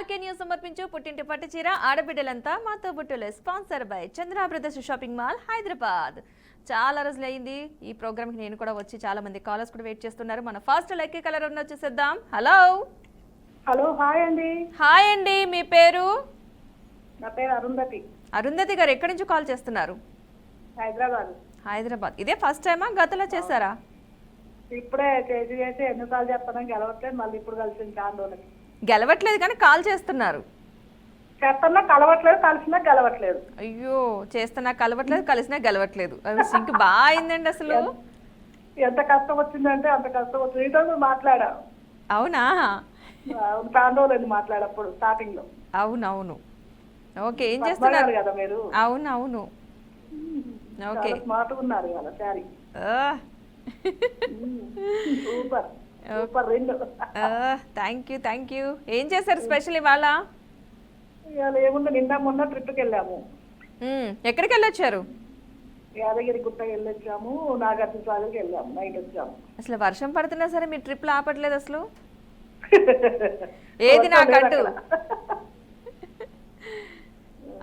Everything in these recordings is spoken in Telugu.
ఆర్కే న్యూస్ సమర్పించు పుట్టింటి పట్టుచీర ఆడబిడ్డలంతా మాతో బుట్టులే sponsor by Chandra brothers shopping mall Hyderabad. చాలా రోజులైంది ఈ ప్రోగ్రామ్ కి నేను కూడా వచ్చి చాలా మంది కాలర్స్ కూడా వెయిట్ చేస్తున్నారు. మన ఫస్ట్ లక్కీ కలర్ ఉన్న వచ్చేసేద్దాం. హలో హలో హాయ్ అండి. హాయ్ అండి, మీ పేరు? నా పేరు అరుంధతి. అరుంధతి గారు ఎక్కడి నుంచి కాల్ చేస్తున్నారు? హైదరాబాద్. హైదరాబాద్. ఇదే ఫస్ట్ టైమా గతంలో చేశారా? ఇప్పుడే చేసి ఎన్నిసార్లు చెప్తాను గెలవట్లేదు, మళ్ళీ ఇప్పుడు కలిసింది చాలా రోజులకి. గెలవట్లేదు కానీ కాల్ చేస్తున్నారు. చేస్తున్నా కలవట్లేదు, కలిసినా గెలవట్లేదు. అయ్యో, చేస్తున్నా కలవట్లేదు, కలిసినా గెలవట్లేదు. సింక్ బాగా అయిందండి అసలు. ఎంత కష్టం వచ్చిందంటే అంత కష్టం వచ్చింది. ఈరోజు మాట్లాడా. అవునా? చాలా రోజులు మాట్లాడప్పుడు స్టార్టింగ్ లో. అవునవును. ఓకే, ఏం చేస్తున్నారు కదా మీరు? అవునవును. ఓకే, స్మార్ట్ ఉన్నారు కదా. Sari super super. రెండు థ్యాంక్ యూ. ఏం చేశారు స్పెషల్ ఇవాళ? ఇవాళ ఏముంది, నిన్న మొన్న ట్రిప్కి వెళ్ళాము. ఎక్కడికి వెళ్ళొచ్చారు? యాదగిరి గుట్టకి వెళ్ళొచ్చాము, నాగార్జున సాగర్కి వెళ్ళాము. నైట్ వచ్చాము. అసలు వర్షం పడుతున్నా సరే మీ ట్రిప్లు ఆపట్లేదు అసలు. ఏది నాకంటూ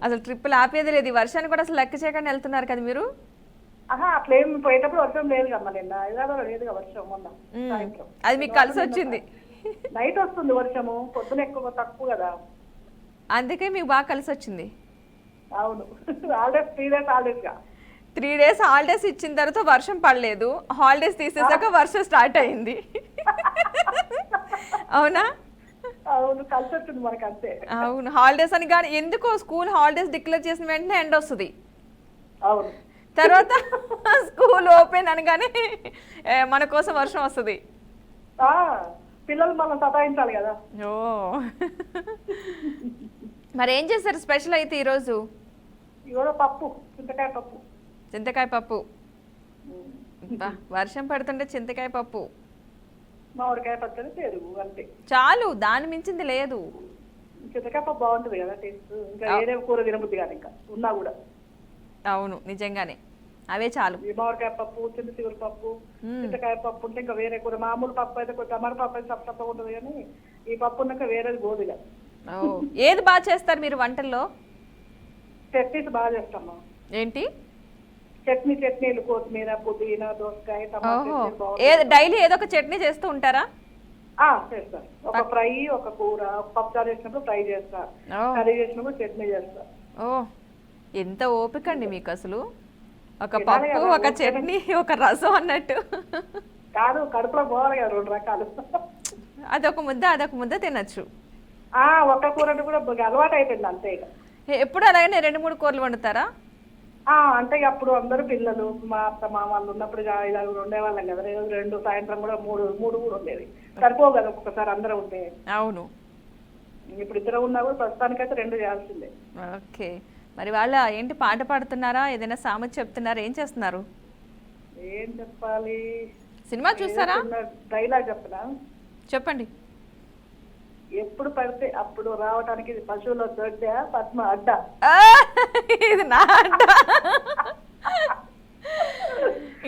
అసలు ట్రిప్పులు ఆపేది లేదు. ఈ వర్షాన్ని కూడా అసలు లెక్క చేయకుండా వెళ్తున్నారు కదా మీరు. అట్లేం పోయేటప్పుడు వర్షం లేదు కదా. నిన్న హైదరాబాద్ లేదుగా వర్షం. మొన్న సాయంత్రం అది మీకు కలిసి వచ్చింది. నైట్ వస్తుంది వర్షము, పొద్దున ఎక్కువ తక్కువ కదా, అందుకే మీకు బాగా కలిసి వచ్చింది. అవును. హాలిడేస్ 3 days హాలిడేస్ గా. 3 days హాలిడేస్ ఇచ్చిన తర్వాత వర్షం పడలేదు, హాలిడేస్ తీసేసాక వర్షం స్టార్ట్ అయింది. అవునా? అవును, కలిసి వచ్చింది మనకు అంతే. అవును, హాలిడేస్ అని కానీ ఎందుకో స్కూల్ హాలిడేస్ డిక్లేర్ చేసిన వెంటనే ఎండ్ వస్తుంది. అవును, తర్వాత స్కూల్ ఓపెన్ అనగానే మన కోసం వర్షం వస్తుంది. పిల్లలు మనం సతాయించాలి కదా. ఓ, మరి ఏం చేస్తారు స్పెషల్ అయితే ఈరోజు? ఇవాళ పప్పు, చింతకాయ పప్పు. చింతకాయ పప్పు. వర్షం పడుతుంటే చింతకాయ పప్పు, మామిడికాయ పచ్చడి, పెరుగు, అంతే చాలు. దాని మించింది లేదు. చింతకాయ పప్పు బాగుంటుంది కదా టేస్ట్. ఇంకా ఏదే కూర తినబుద్ది కాదు ఇంకా ఉన్నా కూడా. అవును, నిజంగానే అవే చాలు. మామిడికాయ పప్పు, చింతచిగురు పప్పు, చింతకాయ పప్పు ఉంటే ఇంకా వేరే కూర. మామూలు పప్పు అయితే కొంచెం టమాటా పప్పు అయితే తప్ప ఉంటుంది, కానీ ఈ పప్పు ఉన్నాక వేరేది గోదుగా. ఏది బాగా చేస్తారు మీరు వంటల్లో? చట్నీస్ బాగా చేస్తాము. ఏంటి చట్నీలు? కొత్తిమీర, పుదీనా, దోసకాయ, టమాటా. డైలీ ఏదో ఒక చట్నీ చేస్తూ ఉంటారా? చేస్తా. ఒక ఫ్రై, ఒక కూర. పప్పు చారు చేసినప్పుడు ఫ్రై చేస్తా, కర్రీ చేసినప్పుడు చట్నీ చేస్తా. ఓ, ఎంత ఓపిక అండి మీకు అసలు. ఒక పప్పు, ఒక చట్నీ, ఒక రసం అన్నట్టు కాదు. కడుపులో పోవాలి కదా 2 రకాలు. అదొక ముద్ద తినచ్చు. ఒక్క కూర కూడా అలవాటు అయిపోయింది అంతే. ఎప్పుడు అలాగనే 2-3 కూరలు వండుతారా? అంటే అప్పుడు అందరూ పిల్లలు, మా అత్త మామలు ఉన్నప్పుడు ఉండేవాళ్ళం కదా. 2 సాయంత్రం కూడా 3 కూడా ఉండేది. సరిపోవు కదా ఒక్కొక్కసారి అందరూ ఉంటే. అవును. ఇప్పుడు 2 ఉన్నా కూడా ప్రస్తుతానికైతే 2 చేయాల్సిందే. ఓకే, మరి వాళ్ళ ఏంటి, పాట పాడుతున్నారా, ఏదైనా సామెత చెప్తున్నారా, ఏం చేస్తున్నారు? ఏం చెప్పాలి, సినిమా చూస్తారా? డైలాగ్ చెప్పనా? చెప్పండి. ఎప్పుడు పడితే అప్పుడు రావడానికి పశువులో దొడ్డ, పద్మ అడ్డ. ఇది నా అడ్డ.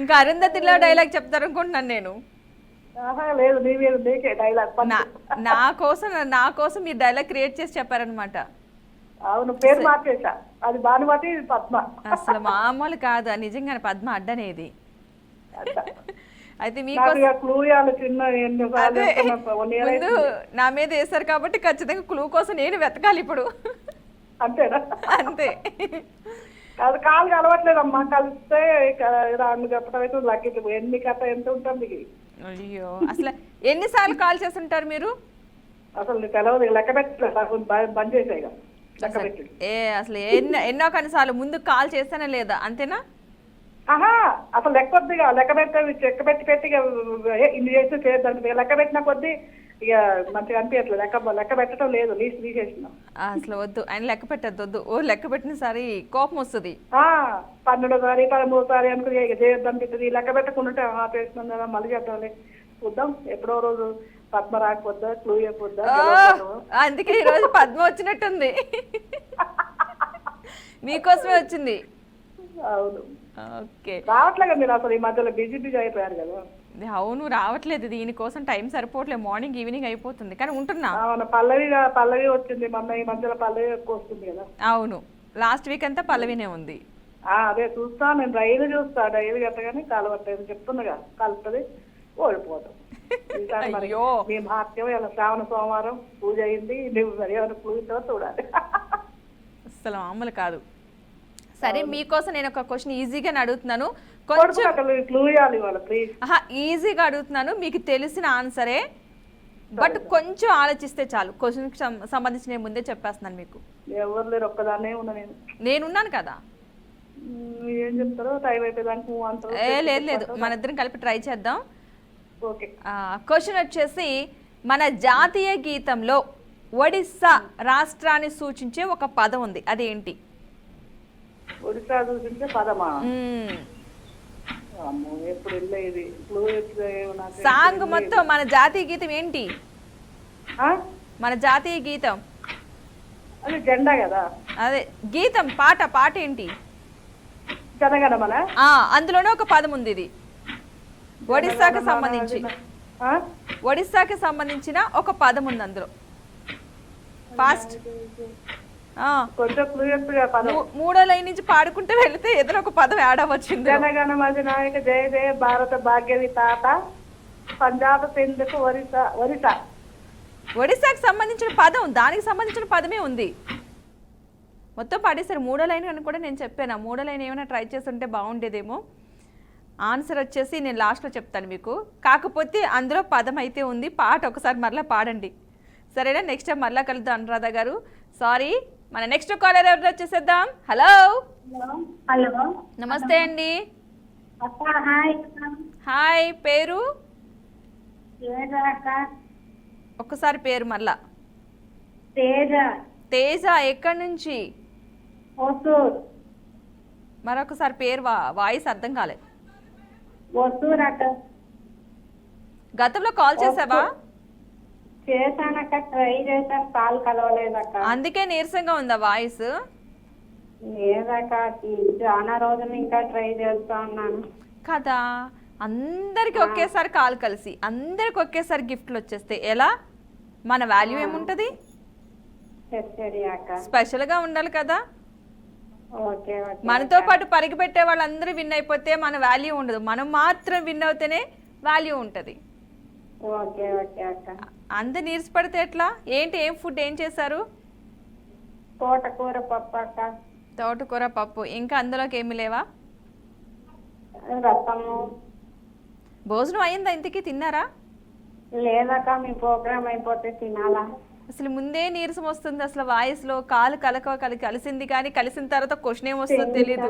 ఇంకా అరుంధతిలో డైలాగ్ చెప్తారు అనుకుంటున్నాను నేను. లేదు, నీకే డైలాగ్. నా కోసం మీరు డైలాగ్ క్రియేట్ చేసి చెప్పారనమాట. అవును, పేరు మార్చేసా. అది భానుమతి, పద్మ. అసలు మామూలు కాదు నిజంగానే పద్మ అడ్డనేది. అయితే ముందు నా మీద వేసారు కాబట్టి ఖచ్చితంగా క్లూ కోసం నేను వెతకాలి ఇప్పుడు. అంతేనా? అంతే. అది కాలు కలవట్లేదమ్మా. కలిస్తే రాంగ్ చెప్పడం అయితే లక్కీ. ఎన్ని కథ ఎంత ఉంటుంది? అయ్యో, అసలు ఎన్నిసార్లు కాల్ చేస్తుంటారు మీరు? అసలు తెలవదు, లెక్క పెట్టలేదు. బంద్ చేసాయి అసలు ఎన్నో కనీసార్లు ముందు కాల్ చేస్తానే లేదా, అంతేనా? అసలు లెక్క పెట్టి ఇన్ని చేస్తే చేయొద్దు. లెక్క పెట్టిన కొద్దీ ఇక మంచిగా అనిపించట్లేదు. లెక్క పెట్టడం లేదు, లీస్ట్ తీసేసినాం. అసలు వద్దు, ఆయన లెక్క పెట్టద్దు, వద్దు. ఓ లెక్క పెట్టిన సారి కోపం వస్తుంది. 12సారి 13సారి అనుకుని చేయొద్దు అనిపిస్తుంది. లెక్క పెట్టకుండా చేస్తున్నాం కదా, మళ్ళీ చేద్దాంలే, చూద్దాం ఎప్పుడో రోజు పద్మ రాకపోద్దా, క్లూ అయిపోద్దా. అందుకే ఈ రోజు పద్మ వచ్చినట్టుంది. మీకోసమే వచ్చింది. అవును, ఓకే. రావట్లేదు మీరు అసలు. ఈ మధ్యలో బిజీ అయిపోయారు కదా. అవును రావట్లేదు, దీనికోసం టైం సరిపోవట్లేదు, మార్నింగ్ ఈవినింగ్ అయిపోతుంది, కానీ ఉంటున్నా. అవును, పల్లవి వచ్చింది మొన్న, ఈ మధ్యలో పల్లవి ఎక్కువ వస్తుంది కదా. అవును, లాస్ట్ వీక్ అంతా పల్లవినే ఉంది. అదే చూస్తా, నేను డైలీ గట్టగానే కలవట్లేదు, చెప్తుండగా కలుపుతుంది, ఓడిపోతాం. ఈసారి మరి అయ్యో. మీ మహత్యం ఇలా శ్రావణ సోమవారం పూజ అయింది, నువ్వు మరి ఏమైనా పూజతో చూడాలి. అసలు మామూలు కాదు. సరే, మీకోసం నేను ఒక క్వశ్చన్ ఈజీగా అడుగుతున్నాను, కొంచెం క్లూ ఇవ్వాలి వాళ్ళ ప్లీజ్. ఈజీగా అడుగుతున్నాను, మీకు తెలిసిన ఆన్సరే, బట్ కొంచెం ఆలోచిస్తే చాలు. క్వశ్చన్కి సంబంధించి నేను ముందే చెప్పేస్తున్నాను మీకు. ఎవరు లేరు, ఒక్కదాన్నే ఉన్నా నేను. నేనున్నాను కదా. ఏం చెప్తారో టైం అయిపోయేదానికి అంటారు. లేదు లేదు, మన ఇద్దరం కలిపి ట్రై చేద్దాం. ఓకే. క్వశ్చన్ వచ్చేసి, మన జాతీయ గీతంలో ఒడిస్సా రాష్ట్రాన్ని సూచించే ఒక పదం ఉంది, అదేంటి? ఒడిశా చూసింటే పదమా? అమ్మో, ఎప్పుడు వెళ్ళేది క్లూ సాంగ్ మొత్తం మన జాతీయ గీతం ఏంటి? మన జాతీయ గీతం అది జెండా కదా. అదే గీతం, పాట ఏంటి? జనగణమన. అందులోనే ఒక పదం ఉంది, ఇది ఒడిస్సాకి సంబంధించి. ఒడిస్సాకి సంబంధించిన ఒక పదం ఉంది అందులో. ఫాస్ట్, కొంచెం క్లూ చెప్తుగా పదం. మూడో లైన్ నుంచి పాడుకుంటే వెళితే ఏదైనా ఒక పదం యాడ్ అవ్వచ్చింది. జనగణమ అధినాయక జయ జయ భారత భాగ్య వితాత పంజాబ్ సింధుకు ఒరిస్సా. ఒడిస్సాకి సంబంధించిన పదం, దానికి సంబంధించిన పదమే ఉంది. మొత్తం పాడేశారు. మూడో లైన్ అని కూడా నేను చెప్పాను, మూడో లైన్ ఏమైనా ట్రై చేస్తుంటే బాగుండేదేమో. ఆన్సర్ వచ్చేసి నేను లాస్ట్లో చెప్తాను మీకు, కాకపోతే అందులో పదం అయితే ఉంది. పాట ఒకసారి మరలా పాడండి, సరేనా? నెక్స్ట్ టైం మరలా కలుద్దాం అనురాధ గారు. సారీ, మన నెక్స్ట్ కాలర్ ఎవరు వచ్చేసేద్దాం. హలో. హలో, నమస్తే అండి. హాయ్, పేరు? ఒక్కసారి పేరు మరలా. తేజ. ఎక్కడి నుంచి? మరొకసారి పేరు, వాయిస్ అర్థం కాలేదు. గతంలో కాల్ చేసావా? చేశానక్క, ట్రై చేశాను, కాల్ కలవలేదక్క. అందుకే నీరసంగా ఉందా వాయిస్? లేదక్క, చాలా రోజులు ఇంకా ట్రై చేస్తా ఉన్నాను కదా. అందరికి ఒకేసారి కాల్ కలిసి అందరికి ఒకేసారి గిఫ్ట్లు వచ్చేస్తే ఎలా? మన వాల్యూ ఏముంటది? స్పెషల్ గా ఉండాలి కదా. మనతో పాటు పరిగి పెట్టే వాళ్ళందరూ విన్ అయిపోతే మన వాల్యూ ఉండదు, మనం మాత్రం విన్ అవుతేనే వాల్యూ ఉంటది. అందరు నీరసపడితే ఎట్లా? ఏం ఫుడ్ ఏం చేశారు? తోటకూర పప్పు అక్క. తోటకూర పప్పు, ఇంకా అందులోకి ఏమి లేవా? రసము. భోజనం అయిందా? ఇంతకీ తిన్నారా? లేదక్క, మీ ప్రోగ్రామ్ అయిపోతే తినాలా. అసలు ముందే నీరసం వస్తుంది, అసలు వాయిస్ లో కాలు కలిసింది, కానీ కలిసిన తర్వాత క్వశ్చన్ ఏమొస్తుందో తెలీదు.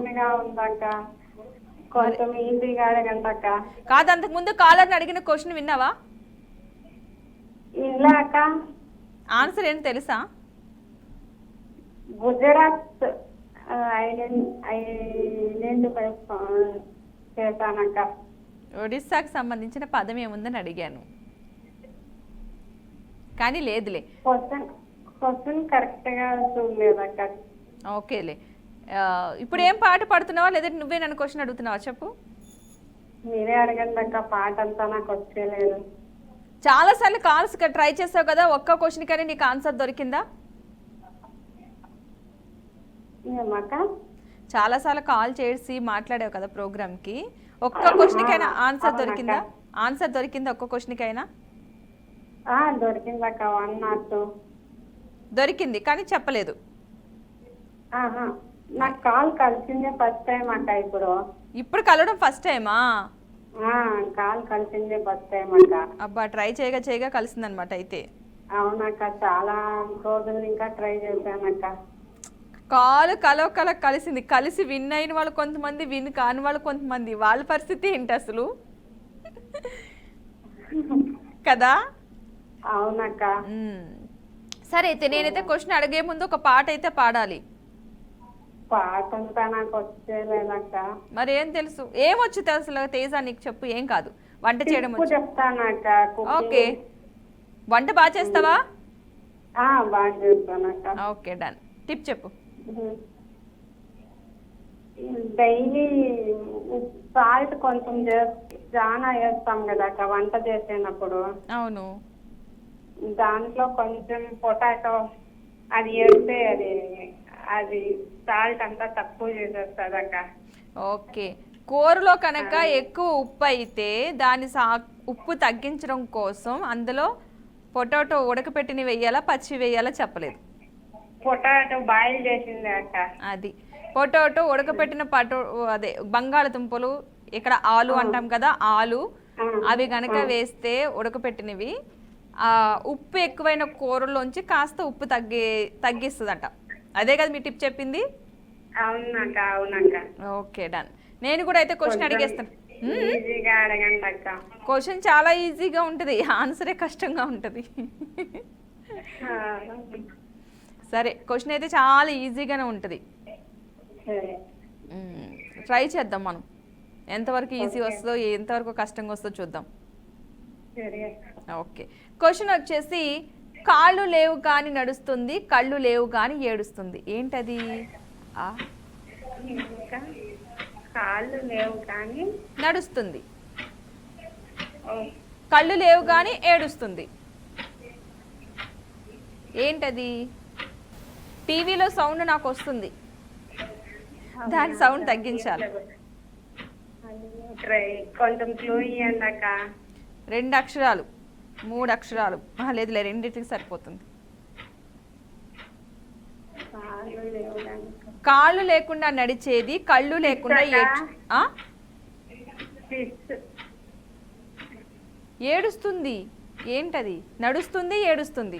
కాదు, అంతకు ముందు కాలర్ని అడిగిన క్వశ్చన్ విన్నావా? ఆన్సర్ ఏంటి తెలుసా? గుజరాత్ ఒడిస్సాకి సంబంధించిన పదం ఏముందని అడిగాను, కానీ లేదులే. ఓకేలే. ఇప్పుడు ఏం పాట పాడుతున్నావా, లేదంటే నువ్వే నన్ను క్వశ్చన్ అడుగుతున్నావా? చెప్పు. మీరే అడగండి అక్క, పాట అంతా నాకు వచ్చేలేదు. చాలా సార్లు కాల్స్ ట్రై చేసావు కదా, ఒక్క క్వశ్చన్ కానీ నీకు ఆన్సర్ దొరికిందా? చాలా సార్లు కాల్ చేసి మాట్లాడావు కదా ప్రోగ్రామ్ కి, ఒక్క క్వశ్చన్ కైనా ఆన్సర్ దొరికిందా? ఆన్సర్ దొరికిందా ఒక్క క్వశ్చన్ కైనా? దొరికిందక్క, 1 or 2 దొరికింది, కానీ చెప్పలేదు. నాకు కాల్ కలిసిందే ఫస్ట్ టైం అక్క. ఇప్పుడు కలవడం ఫస్ట్ టైమా? కాల్ కలిసిందే ఫస్ట్ టైం అక్క. అబ్బా, ట్రై చేయగా కలిసిందనమాట అయితే. అవునక్క, చాలా రోజులు ఇంకా ట్రై చేశానక్క. కాలు కలిసింది. కలిసి విన్ అయిన వాళ్ళు కొంతమంది, విన్ కాని వాళ్ళు కొంతమంది. వాళ్ళ పరిస్థితి ఏంటి అసలు కదా? అవునక్క. సరే అయితే నేనైతే క్వశ్చన్ అడిగే ముందు ఒక పాట అయితే పాడాలి. పాట అంతా నాకు వచ్చేలేదక్క. మరి ఏం తెలుసు? ఏమొచ్చు అసలు తేజ నీకు? చెప్పు. ఏం కాదు, వంట చేయడం వచ్చు. చెప్తానక్క. ఓకే, వంట బాగా చేస్తావా? బాగా చేస్తానక్క. Okay, done. టిప్ చెప్పు. డైలీ సాల్ట్ కొంచెం జానా వేస్తాం కదా అక్క వంట చేసేటప్పుడు. అవును. దాంట్లో కొంచెం పొటాటో అది వేస్తే అది అది సాల్ట్ అంతా తక్కువ చేసేస్తుంది అక్క. ఓకే. కూరలో కనుక ఎక్కువ ఉప్పు అయితే దాని ఉప్పు తగ్గించడం కోసం అందులో పొటాటో ఉడకపెట్టినవి వేయాలా, పచ్చి వేయాలా చెప్పలేదు. పొటాటో బాయిల్ చేసింది అక్క. అది పొటాటో ఉడకపెట్టిన అదే బంగాళదుంపలు, ఇక్కడ ఆలు అంటాం కదా, ఆలు అవి గనక వేస్తే ఉడకపెట్టినవి ఉప్పు ఎక్కువైన కూరలోంచి కాస్త ఉప్పు తగ్గిస్తుందట. అదే కదా మీ టిప్ చెప్పింది? అవునక్క అవునక్క. Okay done. నేను కూడా అయితే క్వశ్చన్ అడిగేస్తాను. ఈజీగా అడగండి అక్క. క్వశ్చన్ చాలా ఈజీగా ఉంటుంది, ఆన్సరే కష్టంగా ఉంటుంది. సరే, క్వశ్చన్ అయితే చాలా ఈజీగానే ఉంటుంది. ట్రై చేద్దాం మనం, ఎంతవరకు ఈజీ వస్తుందో ఎంతవరకు కష్టంగా వస్తుందో చూద్దాం. ఓకే. క్వశ్చన్ వచ్చేసి కాళ్ళు లేవు కానీ నడుస్తుంది, కళ్ళు లేవు కానీ ఏడుస్తుంది. ఏంటది? కాళ్ళు లేవు కానీ నడుస్తుంది, కళ్ళు లేవు కానీ ఏడుస్తుంది. ఏంటది? టీవీలో సౌండ్ నాకు వస్తుంది, దాని సౌండ్ తగ్గించాలి. కొంచెం క్లూ ఇవ్వండి అక్క. 2 అక్షరాలు, 3 అక్షరాలు. లేదులే, 2టికి సరిపోతుంది. కాళ్ళు లేకుండా నడిచేది, కళ్ళు లేకుండా ఏడుస్తుంది. ఏంటది? నడుస్తుంది, ఏడుస్తుంది.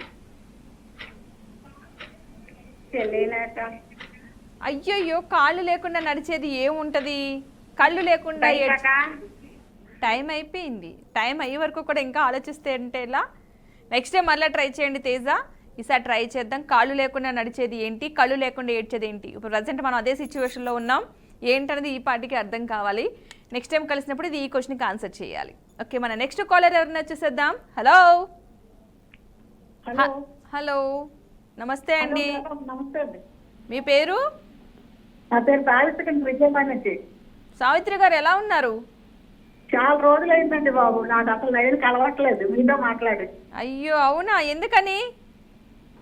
అయ్యయ్యో, కాళ్ళు లేకుండా నడిచేది ఏముంటది? కళ్ళు లేకుండా టైం అయిపోయింది. టైం అయ్యే వరకు కూడా ఇంకా ఆలోచిస్తే అంటే ఎలా? నెక్స్ట్ టైం మళ్ళీ ట్రై చేయండి తేజ. ఈసారి ట్రై చేద్దాం. కాళ్ళు లేకుండా నడిచేది ఏంటి, కళ్ళు లేకుండా ఏడ్చేది ఏంటి? ఇప్పుడు ప్రజెంట్ మనం అదే సిచ్యువేషన్లో ఉన్నాం. ఏంటనేది ఈ పార్టీకి అర్థం కావాలి. నెక్స్ట్ టైం కలిసినప్పుడు ఇది ఈ క్వశ్చన్కి ఆన్సర్ చేయాలి. ఓకే, మన నెక్స్ట్ కాలర్ ఎవరిని వచ్చేసేద్దాం. హలో హలో, నమస్తే అండి. నమస్తే అండి. మీ పేరు? నా పేరు సావిత్రి, విజయవాడ నుంచి. సావిత్రి గారు ఎలా ఉన్నారు? చాలా రోజులు అయిందండి బాబు, నాకు అసలు లైన్ కలవట్లేదు మీతో మాట్లాడి. అయ్యో అవునా, ఎందుకని?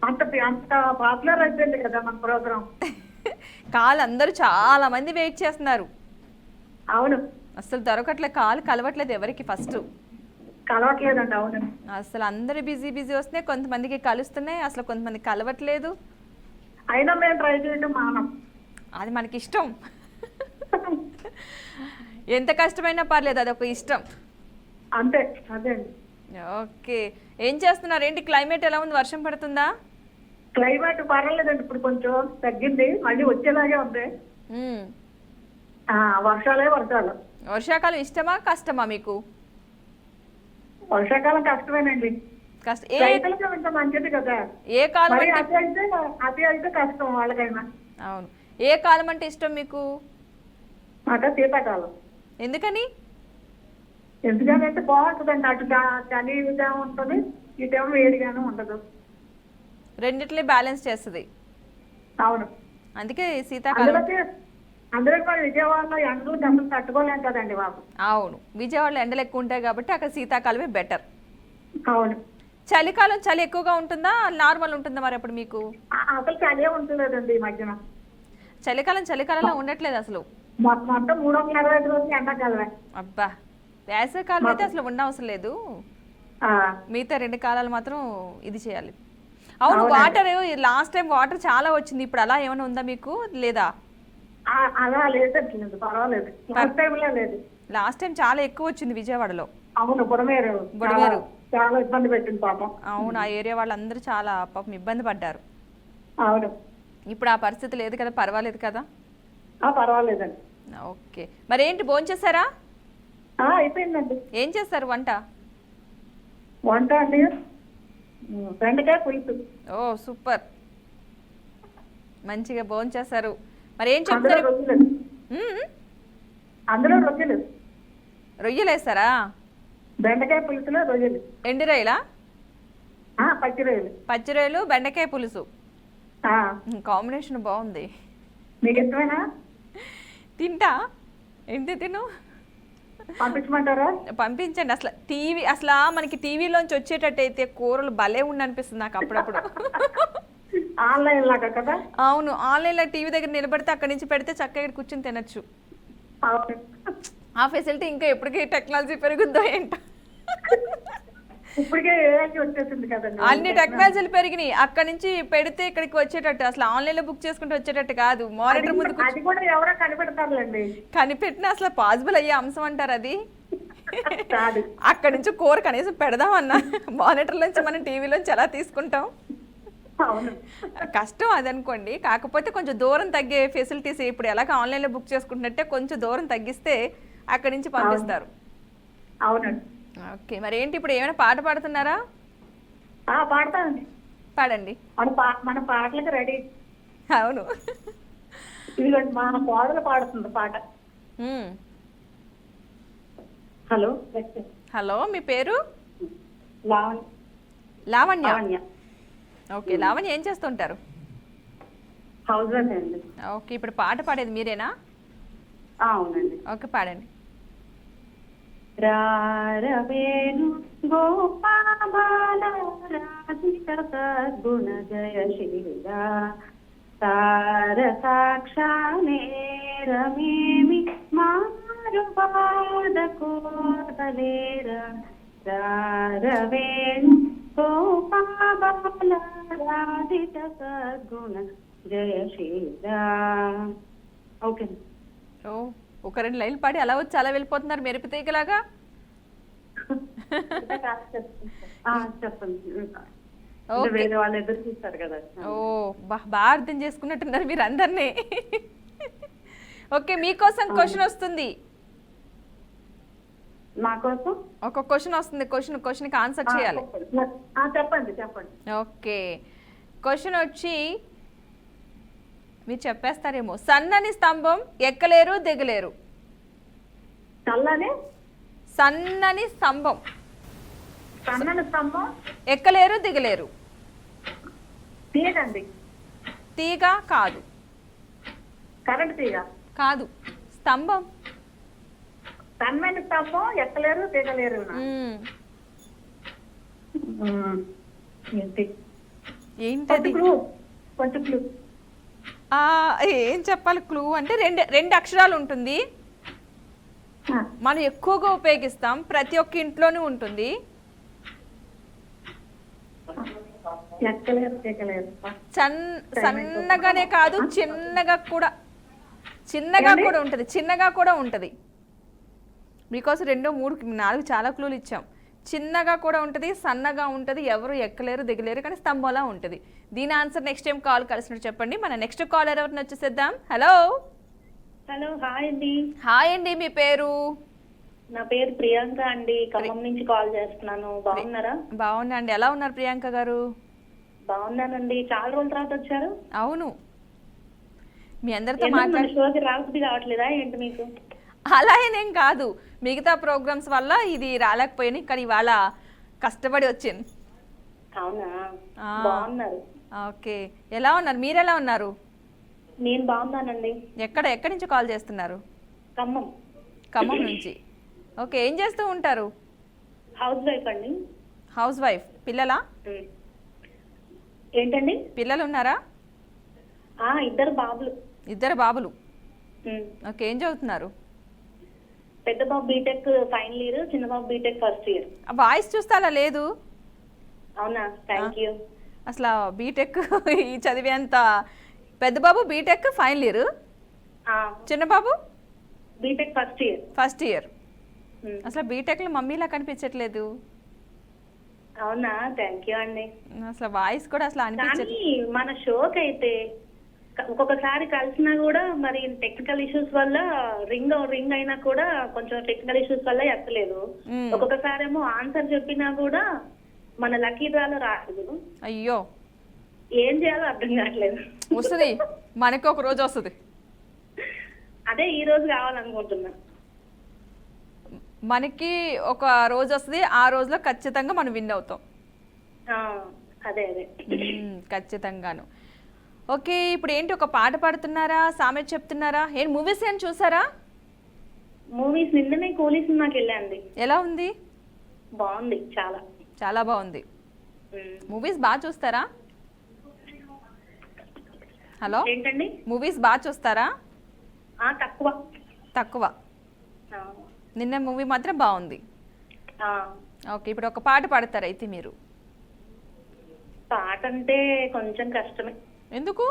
అంత పాపులర్ అయిపోయింది కదా మన ప్రోగ్రామ్. కాల్ అందరూ చాలా మంది వెయిట్ చేస్తున్నారు. అవును, అసలు దొరకట్లే, కాల్ కలవట్లేదు ఎవరికి. ఫస్ట్ కలవట్లేదండి. అవును, అసలు అందరు బిజీ వస్తున్నాయి, కొంతమందికి కలుస్తున్నాయి, అసలు కొంతమంది కలవట్లేదు. అయినా మేము ట్రై చేయడం మానం, అది మనకి ఇష్టం. ఎంత కష్టమైనా పర్లేదు, అది ఒక ఇష్టం అంతే. అదే అండి. ఓకే, ఏం చేస్తున్నారు? ఏంటి క్లైమేట్ ఎలా ఉంది? వర్షం పడుతుందా? క్లైమేట్ పర్వాలేదండి, ఇప్పుడు కొంచెం తగ్గింది, మళ్ళీ వచ్చేలాగే ఉంది. వర్షాలే వర్షాలు. వర్షాకాలం ఇష్టమా కష్టమా మీకు? వర్షాకాలం కష్టమేనండి, రైతులకి ఇంకా మంచిది కదా. ఏ కాలం? అతి అయితే కష్టం వాళ్ళకైనా. అవును. ఏ కాలం అంటే ఇష్టం మీకు? మాట శీతాకాలం. ఎందుకని? ఎందుకంటే బాగుంటుందండి, అటు చలిగా ఉంటుంది, ఇటేమో వేడిగానే ఉండదు, రెండిట్లే బ్యాలెన్స్ చేస్తుంది. అవును, అందుకే శీతాకాలం. అందులో మరి విజయవాడలో ఎండలు దెబ్బలు తట్టుకోలేం కదండి బాబు. అవును, విజయవాడలో ఎండలు ఎక్కువ ఉంటాయి కాబట్టి అక్కడ శీతాకాలమే బెటర్. అవును. చలికాలం చలి ఎక్కువగా ఉంటుందా, నార్మల్ ఉంటుందా మరి అప్పుడు మీకు? అసలు చలి ఉంటలేదండి ఈ మధ్యన. చలికాలంలో ఉండట్లేదు అసలు. మొత్తం 365 రోజులు ఎండాకాలమే. అబ్బా, వేసవికాలం అయితే అసలు ఉండవసరం లేదు. మిగతా 2 కాలాలు మాత్రం ఇది చేయాలి. అవును, వాటర్ లాస్ట్ టైం వాటర్ చాలా వచ్చింది, ఇప్పుడు అలా ఏమైనా ఉందా మీకు లేదా? అలా లేదండి, పర్వాలేదు. లాస్ట్ టైం చాలా ఎక్కువ వచ్చింది విజయవాడలో. అవును, బుడమేరు చాలా ఇబ్బంది పెట్టింది పాపం. అవును, ఆ ఏరియా వాళ్ళందరూ చాలా పాపం ఇబ్బంది పడ్డారు. అవును, ఇప్పుడు ఆ పరిస్థితి లేదు కదా, పర్వాలేదు కదా? పర్వాలేదండి. ఓకే, మరి ఏంటి భోంచేసారా? అయిపోయిందండి. ఏం చేస్తారు వంట? అండి బెండకాయ పులుసు. ఓ సూపర్, మంచిగా భోంచేస్తారు. మరి ఏం చెప్తారు? అందులో రొయ్యలు వేస్తారా? బెండకాయ పులుసులో రొయ్యలు. ఎండు రొయ్యలా? పచ్చి రొయ్యలు బెండకాయ పులుసు, కాంబినేషన్ బాగుంది. మీకు ఇష్టమేనా? తింటా, ఎంత తిను. పంపించమంటారా? పంపించండి. అసలు అసలు మనకి టీవీలోంచి వచ్చేటట్టు అయితే కూరలు భలే ఉండి అనిపిస్తుంది నాకు అప్పుడప్పుడు. ఆన్లైన్ లాగా కదా? అవును, ఆన్లైన్లో టీవీ దగ్గర నిలబడితే అక్కడి నుంచి పెడితే చక్కగా ఇక్కడ కూర్చొని తినచ్చు. అవును. ఆ ఫెసిలిటీ ఇంకా ఎప్పటికీ టెక్నాలజీ పెరుగుద్దో ఏంటో. ఇప్పటికే వచ్చేసింది కదండి. అన్ని టెక్నాలజీలు పెరిగినాయి. అక్కడి నుంచి పెడితే ఇక్కడికి వచ్చేటట్టు, అసలు ఆన్లైన్లో బుక్ చేసుకుంటే వచ్చేటట్టు కాదు. మానిటర్ ముందు అది కూడా ఎవరో కనిపెడతారులేండి. కనిపెట్టిన అసలు పాసిబుల్ అయ్యే అంశం అంటారు అది. కాదు. అక్కడి నుంచి కూర కనీసం పెడదామన్నా మానిటర్ నుంచి మనం టీవీలోంచి ఎలా తీసుకుంటాం. అవును. కష్టం అది అనుకోండి. కాకపోతే కొంచెం దూరం తగ్గే ఫెసిలిటీస్ ఇప్పుడు ఎలాగ ఆన్లైన్లో బుక్ చేసుకుంటున్నట్టే కొంచెం దూరం తగ్గిస్తే అక్కడి నుంచి పంపిస్తారు. అవునండి. ఓకే, మరి ఏంటి ఇప్పుడు ఏమైనా పాట పాడుతున్నారా? పాడతానండి. పాడండి. మన పాటలకు రెడీ. అవును, ఇదిగోండి మా కోడలు పాడుతుంది పాట. హలో హలో, మీ పేరు? లావణ్య. లావణ్య. లావణ్య. ఓకే, లావణ్య ఏం చేస్తుంటారు? హౌస్ వైఫ్ అండి. ఓకే, ఇప్పుడు పాట పాడేది మీరేనా? అవునండి. ఓకే, పాడండి. రారవేణు గోపాల రాధిక సద్గుణ జయశీలా తార సాక్షానేరమేమి మారు పాద కోదలేరా రారవేణు గోపాల రాధిక సద్గుణ జయశీలా. ఓకే. ఓ, ఒక 2 లైన్లు పాడి అలా వచ్చి అలా వెళ్ళిపోతున్నారు మెరుపు తీగలాగా. చెప్పండి. ఓకే. వేరే వాళ్ళు ఎదురు చూస్తారు కదా. ఓ, బాగా అర్థం చేసుకున్నట్టున్నారు మీరు అందరినీ. ఓకే, మీకోసం క్వశ్చన్ వస్తుంది. మా కోసం ఒక క్వశ్చన్ వస్తుంది. క్వశ్చన్కి ఆన్సర్ చేయాలి. చెప్పండి చెప్పండి. ఓకే, క్వశ్చన్ వచ్చి మీరు చెప్పేస్తారేమో. సన్నని స్తంభం ఎక్కలేరు దిగలేరు. సన్నని స్తంభం సన్నని స్తంభం ఎక్కలేరు దిగలేరు. తీగండి. తీగ కాదు. కరెంట్ తీగ కాదు, స్తంభం. సన్నని స్తంభం ఎక్కలేరు దిగలేరు. ఏంటది? కొంచెం క్లూ. ఏం చెప్పాలి? క్లూ అంటే రెండు అక్షరాలు ఉంటుంది. మనం ఎక్కువగా ఉపయోగిస్తాం. ప్రతి ఒక్క ఇంట్లోనూ ఉంటుంది. సన్నగానే కాదు, చిన్నగా కూడా ఉంటది. చిన్నగా కూడా ఉంటది. మీకోసం 2, 3, 4 చాలా క్లూలు ఇచ్చాం. చిన్నగా కూడా ఉంటుంది, సన్నగా ఉంటుంది, ఎవరు ఎక్కలేరు దిగలేరు, కానీ స్తంభంలా ఉంటుంది. దీని ఆన్సర్ నెక్స్ట్ టైం కాల్ కలిసినట్టు చెప్పండి. మన నెక్స్ట్ కాలర్ ఎవరిని వచ్చేసేద్దాం. హలో. హలో, హాయ్ అండి. హాయ్ అండి, మీ పేరు? నా పేరు ప్రియాంక అండి, ఖమ్మం నుంచి కాల్ చేస్తున్నాను. బాగున్నారా? బాగున్నా అండి. ఎలా ఉన్నారు ప్రియాంక గారు? బాగున్నానండి. చాలా రోజుల తర్వాత వచ్చారు. అవును, మీ అందరితో మాట్లాడి షోకి రాబుద్ది కావట్లేదా ఏంటి మీకు? అలా ఏం కాదు, మిగతా ప్రోగ్రామ్స్ వల్ల ఇది రాలేకపోయాను. ఇక్కడ ఇవాళ కష్టపడి వచ్చింది. అవునా? బాగున్నారు. ఓకే, ఎలా ఉన్నారు? మీరు ఎలా ఉన్నారు? నేను బాగున్నానండి. ఎక్కడి నుంచి కాల్ చేస్తున్నారు? ఖమ్మం నుంచి. ఓకే, ఏం చేస్తూ ఉంటారు? హౌస్ వైఫ్ అండి. House wife. పిల్లలా? ఏంటండి? పిల్లలు ఉన్నారా? 2 బాబులు. 2 బాబులు. ఓకే, ఏం చదువుతున్నారు? పెద్ద బాబు బీటెక్ ఫైనల్ ఇయర్, చిన్న బాబు బీటెక్ ఫస్ట్ ఇయర్. వాయిస్ చూస్తే అలా లేదు. అవునా? Thank you. అసలు బీటెక్ ఈ చదివేంత. పెద్ద బాబు బీటెక్ ఫైనల్ ఇయర్, చిన్న బాబు బీటెక్ ఫస్ట్ ఇయర్. అసలు బీటెక్లో మమ్మీలా కనిపించట్లేదు. అవునా? థ్యాంక్ యూ అండి. అసలు వాయిస్ కూడా అసలు అనిపించట్లేదు. మన షోకి అయితే ఒక్కొక్కసారి కలిసినా కూడా మరి టెక్నికల్ ఇష్యూస్ వల్ల రింగ్ అయినా కూడా కొంచెం టెక్నికల్ ఇష్యూస్ వల్ల ఎత్తలేదు. ఒక్కొక్కసారి ఏమో ఆన్సర్ చెప్పినా కూడా మన లక్కీ డ్రాలో రాలేదు. అయ్యో, ఏం చేయాలో అర్థం కావట్లేదు. వస్తుంది, మనకి ఒక రోజు వస్తుంది. అదే ఈ రోజు కావాలనుకుంటున్నా. మనకి ఒక రోజు వస్తుంది, ఆ రోజులో ఖచ్చితంగా మనం విన్ అవుతాం. అదే ఖచ్చితంగాను. ఓకే, ఇప్పుడు ఏంటి ఒక పాట పాడుతున్నారా, సామెత చెప్తున్నారా? మూవీస్ ఏం చూసారా? మూవీస్ నిన్ననే కూలీ సినిమాకి వెళ్ళండి. ఎలా ఉంది? బాగుంది, చాలా చాలా బాగుంది. మూవీస్ బాగా చూస్తారా? హలో, ఏంటండి? మూవీస్ బాగా చూస్తారా? తక్కువ తక్కువ. నిన్న మూవీ మాత్రం బాగుంది. ఓకే, ఇప్పుడు ఒక పాట పాడతారు అయితే మీరు. పాట అంటే కొంచెం కష్టమే. ఎందుకు?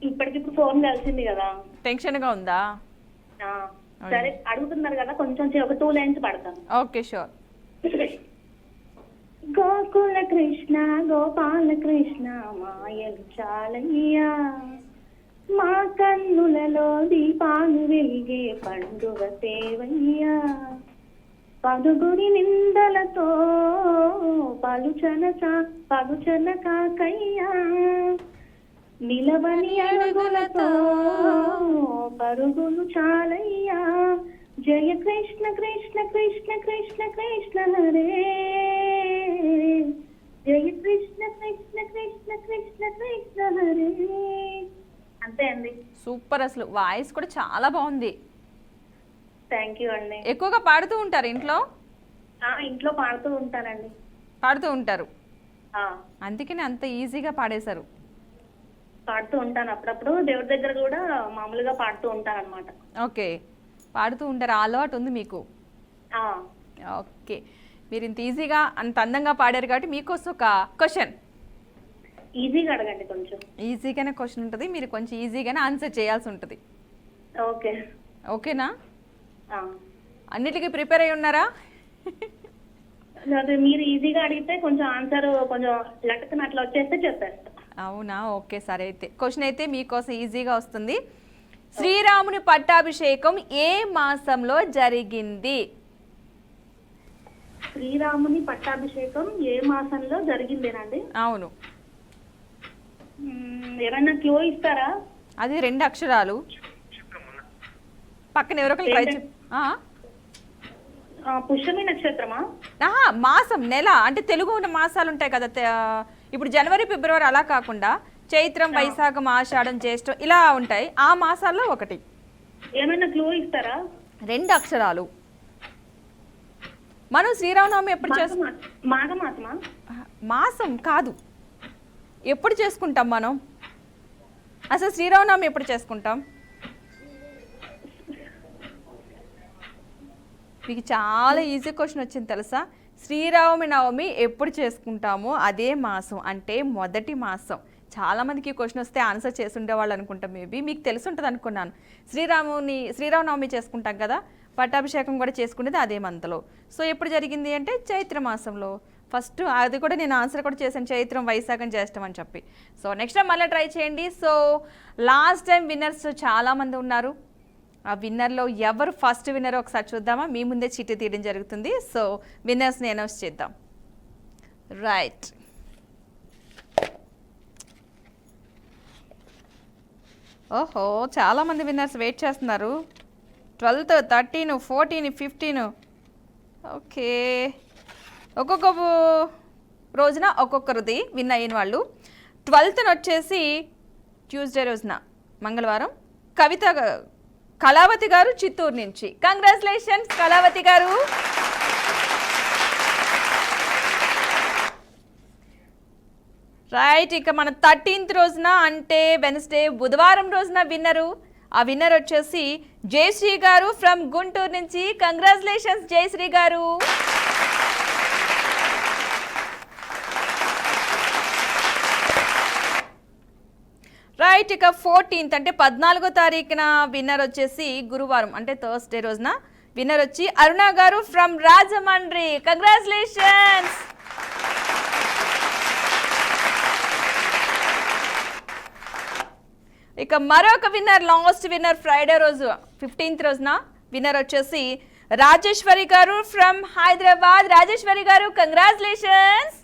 ఇప్పటికిప్పుడు ఫోన్ కలిసింది కదా. టెన్షన్గా ఉందా? సరే అడుగుతున్నారు కదా, కొంచెం ఒక 2 లైన్స్ పాడతాను. Okay, sure. గోకుల కృష్ణ గోపాల కృష్ణ మాయలు చాలయ్యా, మా కన్నులలో దీపాలు వెలిగే పండుగ సేవయ్యా, పదుగురి నిందలతో పలుచన కాకయ్యా, నిలవని అడుగులతో పరుగులు చాలయ్యా, జయ కృష్ణ కృష్ణ కృష్ణ కృష్ణ కృష్ణ హరే, జయ కృష్ణ కృష్ణ కృష్ణ కృష్ణ కృష్ణ హరే. అంతే అండి. సూపర్, అసలు వాయిస్ కూడా చాలా బాగుంది. థ్యాంక్ యూ అండి. ఎక్కువగా పాడుతూ ఉంటారు ఇంట్లో? ఇంట్లో పాడుతూ ఉంటానండి. పాడుతూ ఉంటారు, అందుకని అంత ఈజీగా పాడేశారు. పాడుతూ ఉంటాను, అప్పుడప్పుడు దేవుడి దగ్గర కూడా మామూలుగా పాడుతూ ఉంటాను అనమాట. ఓకే, పాడుతూ ఉంటారు, అలవాటు ఉంది మీకు. ఓకే, మీరు ఇంత ఈజీగా అంత అందంగా పాడారు కాబట్టి మీకోసం ఒక క్వశ్చన్. ఈజీగా అడగండి. కొంచెం ఈజీగానే క్వశ్చన్ ఉంటుంది, మీరు కొంచెం ఈజీగానే ఆన్సర్ చేయాల్సి ఉంటుంది. ఓకే, ఓకేనా? అన్నిటికీ ప్రిపేర్ అయి ఉన్నారా? మీరు ఈజీగా అడిగితే కొంచెం ఆన్సర్ కొంచెం లెక్కన అట్లా వచ్చేస్తే చెప్పేస్తా. అవునా? ఓకే, సరే అయితే క్వశ్చన్ అయితే మీకోసం ఈజీగా వస్తుంది. శ్రీరాముని పట్టాభిషేకం ఏ మాసంలో జరిగింది? శ్రీరాముని పట్టాభిషేకం ఏ మాసంలో జరిగిందేనండి? అవును. ఏమైనా క్లూ ఇస్తారా? అది 2 అక్షరాలు. పక్కన ఎవరొకరు ట్రై పుష్యమి నక్షత్రమా? మాసం, నెల అంటే తెలుగు ఉన్న మాసాలు ఉంటాయి కదా, ఇప్పుడు జనవరి ఫిబ్రవరి అలా కాకుండా చైత్రం వైశాఖం ఆషాఢం జ్యేష్ఠం ఇలా ఉంటాయి, ఆ మాసాల్లో ఒకటి. ఏమైనా క్లూ ఇస్తారా? 2 అక్షరాలు. మనం శ్రీరామనవమి ఎప్పుడు చేసుకుంటాం? మాఘమాసమా? మాసం కాదు, ఎప్పుడు చేసుకుంటాం మనం? అసలు శ్రీరామనవమి ఎప్పుడు చేసుకుంటాం? మీకు చాలా ఈజీ క్వశ్చన్ వచ్చింది తెలుసా? శ్రీరామనవమి ఎప్పుడు చేసుకుంటామో అదే మాసం, అంటే మొదటి మాసం. చాలామందికి ఈ క్వశ్చన్ వస్తే ఆన్సర్ చేసి ఉండేవాళ్ళు అనుకుంటాం, మేబీ మీకు తెలిసి ఉంటుంది అనుకున్నాను. శ్రీరామనవమి చేసుకుంటాం కదా, పట్టాభిషేకం కూడా చేసుకునేది అదే మంత్లో. సో ఎప్పుడు జరిగింది అంటే చైత్ర మాసంలో. ఫస్ట్ అది కూడా నేను ఆన్సర్ కూడా చేశాను, చైత్రం వైశాఖం జ్యేష్ఠం అని చెప్పి. సో నెక్స్ట్ టైం మళ్ళీ ట్రై చేయండి. సో లాస్ట్ టైం విన్నర్స్ చాలామంది ఉన్నారు. ఆ విన్నర్లో ఎవరు ఫస్ట్ విన్నర్ ఒకసారి చూద్దామా? మీ ముందే చీటీ తీయడం జరుగుతుంది. సో విన్నర్స్ని అనౌన్స్ చేద్దాం. రైట్, ఓహో, చాలామంది విన్నర్స్ వెయిట్ చేస్తున్నారు. 12th, 13, 14, 15. ఓకే, ఒక్కొక్క రోజున ఒక్కొక్కరిది విన్ అయిన వాళ్ళు. 12th వచ్చేసి ట్యూస్డే రోజున మంగళవారం కళావతి గారు చిత్తూరు నుంచి. కంగ్రాచులేషన్స్ కళావతి గారు. రైట్, ఇక మన 13th రోజున అంటే వెన్స్డే బుధవారం రోజున విన్నరు. ఆ విన్నర్ వచ్చేసి జయశ్రీ గారు ఫ్రమ్ గుంటూరు నుంచి. కంగ్రాచులేషన్స్ జయశ్రీ గారు. రైట్, ఇక 14th అంటే 14వ తారీఖున విన్నర్ వచ్చేసి గురువారం అంటే థర్స్డే రోజున విన్నర్ వచ్చి అరుణ గారు ఫ్రమ్ రాజమండ్రి. కంగ్రాచులేషన్స్. ఇక మరొక విన్నర్, లాస్ట్ విన్నర్ ఫ్రైడే రోజు 15th రోజున విన్నర్ వచ్చేసి రాజేశ్వరి గారు ఫ్రమ్ హైదరాబాద్. రాజేశ్వరి గారు కంగ్రాచులేషన్స్.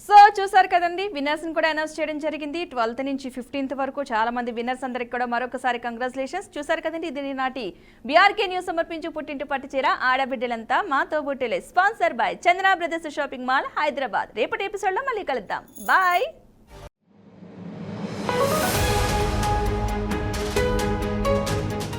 సో చూసారు కదండి, విన్నర్స్ని కూడా అనౌన్స్ చేయడం జరిగింది. 12th నుంచి 15th వరకు చాలా మంది విన్నర్స్ అందరికి కూడా మరొకసారి కంగ్రాచులేషన్స్. చూసారు కదండి, ఇది నాటి బీఆర్కే న్యూస్ సమర్పించు పుట్టింటి పట్టుచీర ఆడబిడ్డలంతా మా తోబుట్టెలే. Sponsor by Chandana brothers shopping mall Hyderabad. రేపటి ఎపిసోడ్లో మళ్ళీ కలుద్దాం. బాయ్.